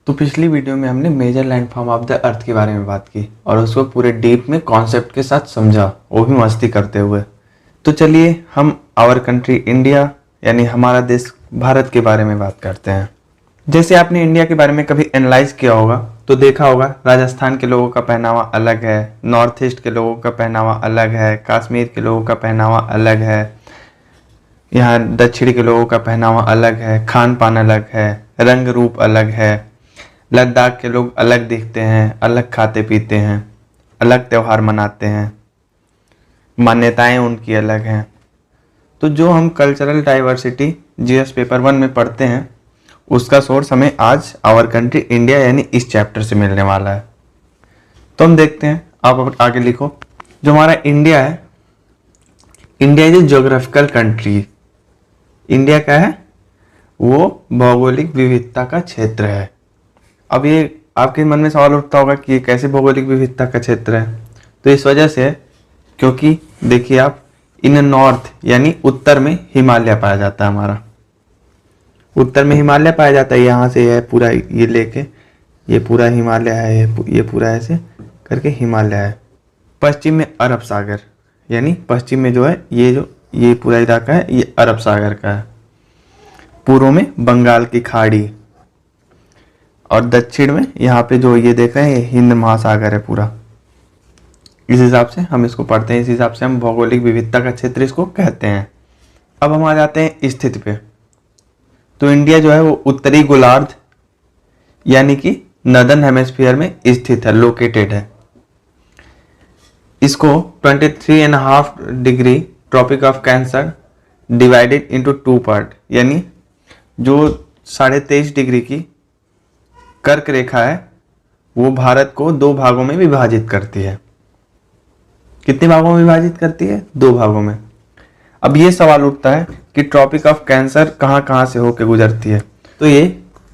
तो पिछली वीडियो में हमने major landform of the earth के बारे में बात की और उसको पूरे डीप में कॉन्सेप्ट के साथ समझा, वो भी मस्ती करते हुए। तो चलिए हम आवर कंट्री इंडिया यानी हमारा देश भारत के बारे में बात करते हैं। जैसे आपने इंडिया के बारे में कभी एनालाइज किया होगा तो देखा होगा राजस्थान के लोगों का पहनावा अलग है, नॉर्थ ईस्ट के लोगों का पहनावा अलग है, कश्मीर के लोगों का पहनावा अलग है, यहाँ दक्षिण के लोगों का पहनावा अलग है, खान पान अलग है, रंग रूप अलग है। लद्दाख के लोग अलग दिखते हैं, अलग खाते पीते हैं, अलग त्यौहार मनाते हैं, मान्यताएं उनकी अलग हैं। तो जो हम कल्चरल डाइवर्सिटी जीएस पेपर 1 में पढ़ते हैं उसका सोर्स हमें आज आवर कंट्री इंडिया यानी इस चैप्टर से मिलने वाला है। तो हम देखते हैं, आप आगे लिखो। जो हमारा इंडिया है, India is a geographical country. India क्या है? वो भौगोलिक विविधता का क्षेत्र है। अब ये आपके मन में सवाल उठता होगा कि ये कैसे भौगोलिक विविधता का क्षेत्र है। तो इस वजह से है क्योंकि देखिए आप, इन नॉर्थ यानी उत्तर में हिमालय पाया जाता है। हमारा उत्तर में हिमालय पाया जाता है, यहाँ से है पूरा ये लेके ये पूरा हिमालय है, ये पूरा ऐसे करके हिमालय है। पश्चिम में अरब सागर, यानी पश्चिम में जो है ये पूरा इलाका है, ये अरब सागर का है। पूर्व में बंगाल की खाड़ी और दक्षिण में यहाँ पे जो ये देख रहे हैं ये हिंद महासागर है पूरा। इस हिसाब से हम इसको पढ़ते हैं, इस हिसाब से हम भौगोलिक विविधता का क्षेत्र इसको कहते हैं। अब हम आ जाते हैं स्थिति पे। तो इंडिया जो है वो उत्तरी गोलार्ध यानी कि नॉर्दर्न हेमिस्फीयर में स्थित है, लोकेटेड है। इसको 23.5 degree tropic of cancer divided into 2 part, यानी जो 23.5 डिग्री की कर्क रेखा है वो भारत को 2 भागों में विभाजित करती है। कितने भागों में विभाजित करती है? 2 भागों में। अब ये सवाल उठता है कि ट्रॉपिक ऑफ कैंसर कहाँ कहाँ से होकर गुजरती है। तो ये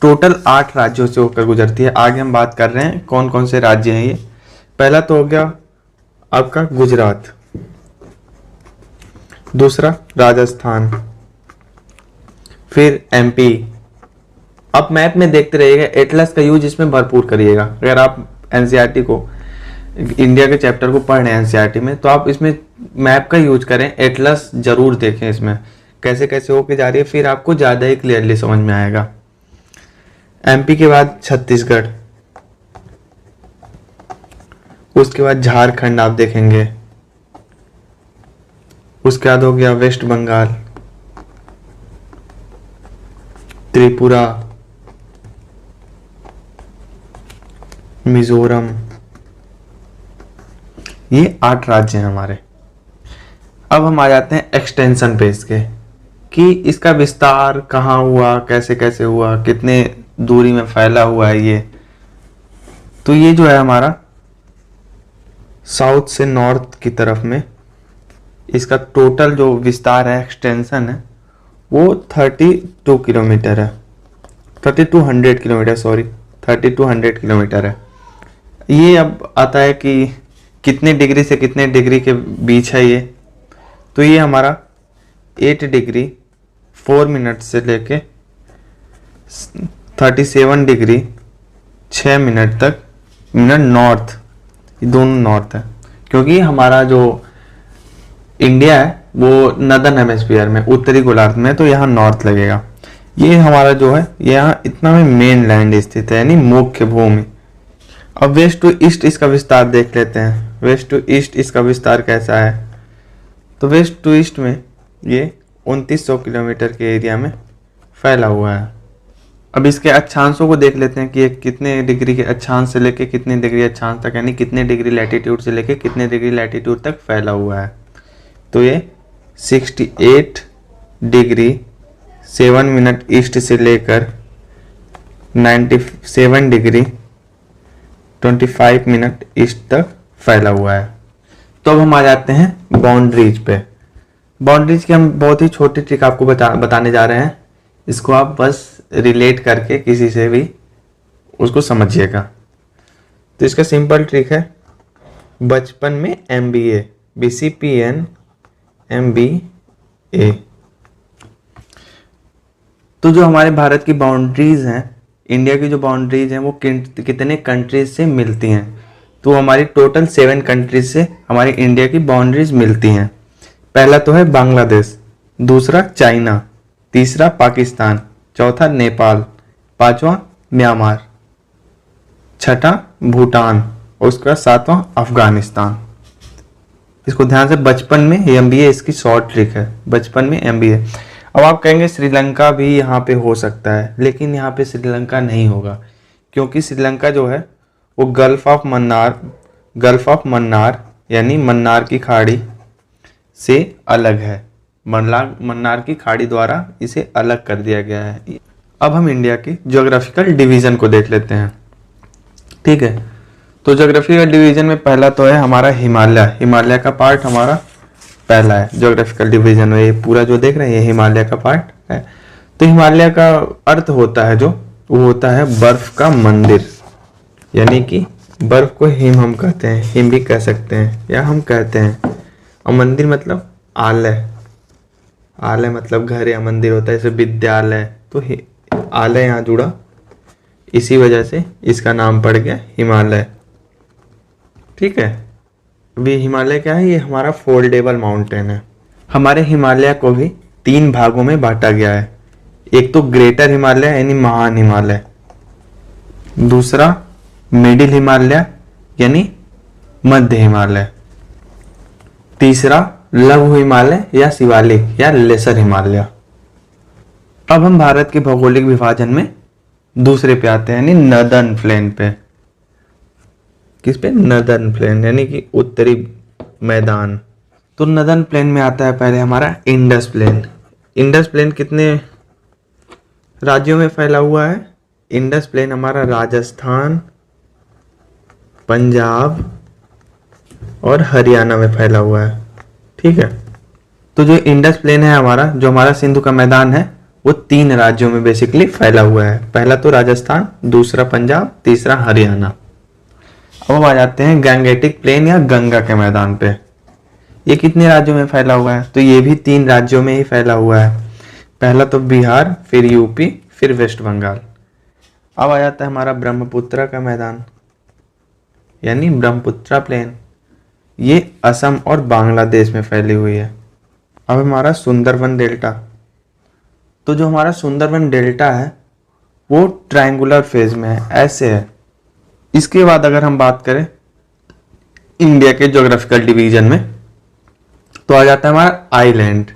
टोटल 8 राज्यों से होकर गुजरती है। आगे हम बात कर रहे हैं कौन कौन से राज्य हैं ये। पहला तो हो गया आपका गुजरात, दूसरा राजस्थान, फिर एमपी। आप मैप में देखते रहिएगा, एटलस का यूज इसमें भरपूर करिएगा। अगर आप एनसीईआरटी को, इंडिया के चैप्टर को पढ़ रहे हैं एनसीईआरटी में, तो आप इसमें मैप का यूज करें, एटलस जरूर देखें इसमें कैसे कैसे होके जा रही है, फिर आपको ज़्यादा ही क्लियरली समझ में आएगा। एमपी के बाद छत्तीसगढ़, उसके बाद झारखंड आप देखेंगे, उसके बाद हो गया वेस्ट बंगाल, त्रिपुरा, मिजोरम। ये 8 राज्य हैं हमारे। अब हम आ जाते हैं एक्सटेंशन पे इसके, कि इसका विस्तार कहाँ हुआ, कैसे कैसे हुआ, कितने दूरी में फैला हुआ है ये। तो ये जो है हमारा साउथ से नॉर्थ की तरफ में इसका टोटल जो विस्तार है, एक्सटेंशन है, वो 32 किलोमीटर है, 3200 किलोमीटर, सॉरी 3200 किलोमीटर है। ये अब आता है कि कितने डिग्री से कितने डिग्री के बीच है ये। तो ये हमारा 8 डिग्री 4 मिनट से लेके 37 डिग्री 6 मिनट तक, मिनट नॉर्थ, ये दोनों नॉर्थ है, क्योंकि हमारा जो इंडिया है वो नॉर्दर्न हेमिस्फीयर में, उत्तरी गोलार्ध में, तो यहाँ नॉर्थ लगेगा। ये हमारा जो है यहाँ इतना में मेन लैंड स्थित है, यानी मुख्य भूमि। अब वेस्ट टू ईस्ट इसका विस्तार देख लेते हैं। वेस्ट टू ईस्ट इसका विस्तार कैसा है? तो वेस्ट टू ईस्ट में ये 2900 किलोमीटर के एरिया में फैला हुआ है। अब इसके अक्षांशों को देख लेते हैं कि ये कितने डिग्री के अक्षांश से लेके कितने डिग्री अक्षांश तक, यानी कितने डिग्री लैटिट्यूड से लेके कितने डिग्री लैटिट्यूड तक फैला हुआ है। तो ये 68 डिग्री 7 मिनट ईस्ट से लेकर 97 डिग्री 25 मिनट ईस्ट तक फैला हुआ है। तो अब हम आ जाते हैं बाउंड्रीज पे। बाउंड्रीज की हम बहुत ही छोटी ट्रिक आपको बताने जा रहे हैं। इसको आप बस रिलेट करके किसी से भी उसको समझिएगा। तो इसका सिंपल ट्रिक है, बचपन में MBA, BCPN MBA। तो जो हमारे भारत की बाउंड्रीज हैं इंडिया की जो बाउंड्रीज हैं वो कितने कंट्रीज से मिलती हैं, तो हमारी टोटल 7 कंट्रीज से हमारी इंडिया की बाउंड्रीज मिलती हैं। पहला तो है बांग्लादेश, दूसरा चाइना, तीसरा पाकिस्तान, चौथा नेपाल, पांचवा म्यांमार, छठा भूटान और उसका सातवां अफगानिस्तान। इसको ध्यान से, बचपन में एमबीए इसकी शॉर्ट ट्रिक है, बचपन में एमबीए। अब आप कहेंगे श्रीलंका भी यहाँ पे हो सकता है, लेकिन यहाँ पे श्रीलंका नहीं होगा, क्योंकि श्रीलंका जो है वो गल्फ ऑफ मन्नार यानी मन्नार की खाड़ी से अलग है। मन्नार की खाड़ी द्वारा इसे अलग कर दिया गया है। अब हम इंडिया के ज्योग्राफिकल डिवीजन को देख लेते हैं, ठीक है। तो ज्योग्राफिकल डिवीजन में पहला तो है हमारा हिमालय का पार्ट हमारा पहला है ज्योग्राफिकल डिवीजन में। ये पूरा जो देख रहे हैं ये हिमालय का पार्ट है। तो हिमालय का अर्थ होता है जो वो होता है बर्फ का मंदिर, यानी कि बर्फ को हिम हम कहते हैं, हिम भी कह सकते हैं या हम कहते हैं, और मंदिर मतलब आलय मतलब घर या मंदिर होता है, जैसे विद्यालय। तो आलय यहाँ जुड़ा, इसी वजह से इसका नाम पड़ गया हिमालय, ठीक है। अभी हिमालय क्या है, ये हमारा फोल्डेबल माउंटेन है। हमारे हिमालय को भी 3 भागों में बांटा गया है। एक तो ग्रेटर हिमालय यानी महान हिमालय, दूसरा मिडिल हिमालय यानी मध्य हिमालय, तीसरा लघु हिमालय या शिवालिक या लेसर हिमालय। अब हम भारत के भौगोलिक विभाजन में दूसरे पे आते हैं, यानी नर्दर्न प्लेन पे। किस पे? नर्दर्न प्लेन यानी कि उत्तरी मैदान। तो नर्दर्न प्लेन में आता है पहले हमारा इंडस प्लेन। इंडस प्लेन कितने राज्यों में फैला हुआ है? इंडस प्लेन हमारा राजस्थान, पंजाब और हरियाणा में फैला हुआ है, ठीक है। तो जो इंडस प्लेन है हमारा, जो हमारा सिंधु का मैदान है, वो 3 राज्यों में बेसिकली फैला हुआ है। पहला तो राजस्थान, दूसरा पंजाब, तीसरा हरियाणा। अब आ जाते हैं गंगेटिक प्लेन या गंगा के मैदान पे। ये कितने राज्यों में फैला हुआ है? तो ये भी 3 राज्यों में ही फैला हुआ है। पहला तो बिहार, फिर यूपी, फिर वेस्ट बंगाल। अब आ जाता है हमारा ब्रह्मपुत्र का मैदान यानी ब्रह्मपुत्र प्लेन। ये असम और बांग्लादेश में फैली हुई है। अब हमारा सुंदरबन डेल्टा। तो जो हमारा सुंदरबन डेल्टा है वो ट्रायंगुलर फेज में है, ऐसे है। इसके बाद अगर हम बात करें इंडिया के ज्योग्राफिकल डिवीजन में, तो आ जाता है हमारा आइलैंड,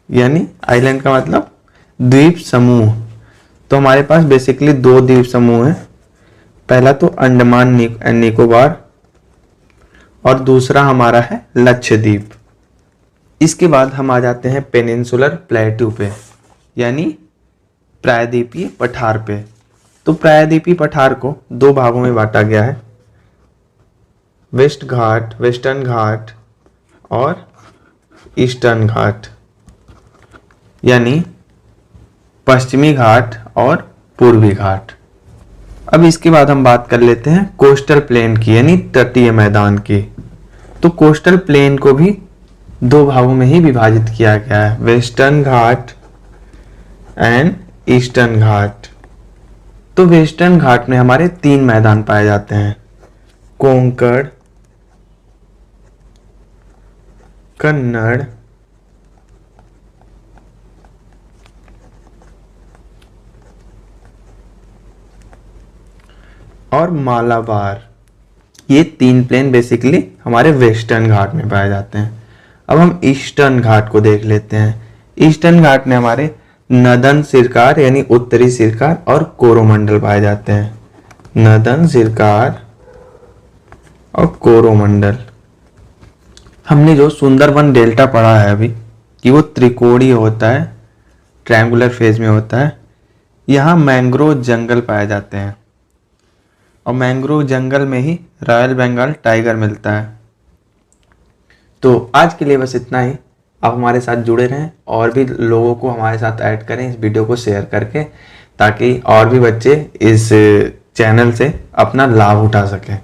यानी आइलैंड का मतलब द्वीप समूह। तो हमारे पास बेसिकली 2 द्वीप समूह हैं। पहला तो अंडमान एंड निकोबार और दूसरा हमारा है लक्षद्वीप। इसके बाद हम आ जाते हैं पेनिनसुलर प्लेटू पे, यानी प्रायद्वीपीय पठार पे। तो प्रायद्वीपीय पठार को 2 भागों में बांटा गया है, वेस्टर्न घाट और ईस्टर्न घाट, यानी पश्चिमी घाट और पूर्वी घाट। अब इसके बाद हम बात कर लेते हैं कोस्टल प्लेन की, यानी तटीय मैदान की। तो कोस्टल प्लेन को भी 2 भागों में ही विभाजित किया गया है, वेस्टर्न घाट एंड ईस्टर्न घाट। तो वेस्टर्न घाट में हमारे 3 मैदान पाए जाते हैं, कोंकण, कन्नड़ और मालाबार। ये 3 प्लेन बेसिकली हमारे वेस्टर्न घाट में पाए जाते हैं। अब हम ईस्टर्न घाट को देख लेते हैं। ईस्टर्न घाट में हमारे नदन सिरकार यानी उत्तरी सिरकार और कोरोमंडल पाए जाते हैं, नदन सिरकार और कोरोमंडल। हमने जो सुंदरबन डेल्टा पढ़ा है अभी कि वो त्रिकोणीय होता है, ट्रायंगुलर फेज में होता है। यहाँ मैंग्रोव जंगल पाए जाते हैं और मैंग्रोव जंगल में ही रॉयल बंगाल टाइगर मिलता है। तो आज के लिए बस इतना ही। आप हमारे साथ जुड़े रहें और भी लोगों को हमारे साथ ऐड करें इस वीडियो को शेयर करके, ताकि और भी बच्चे इस चैनल से अपना लाभ उठा सकें।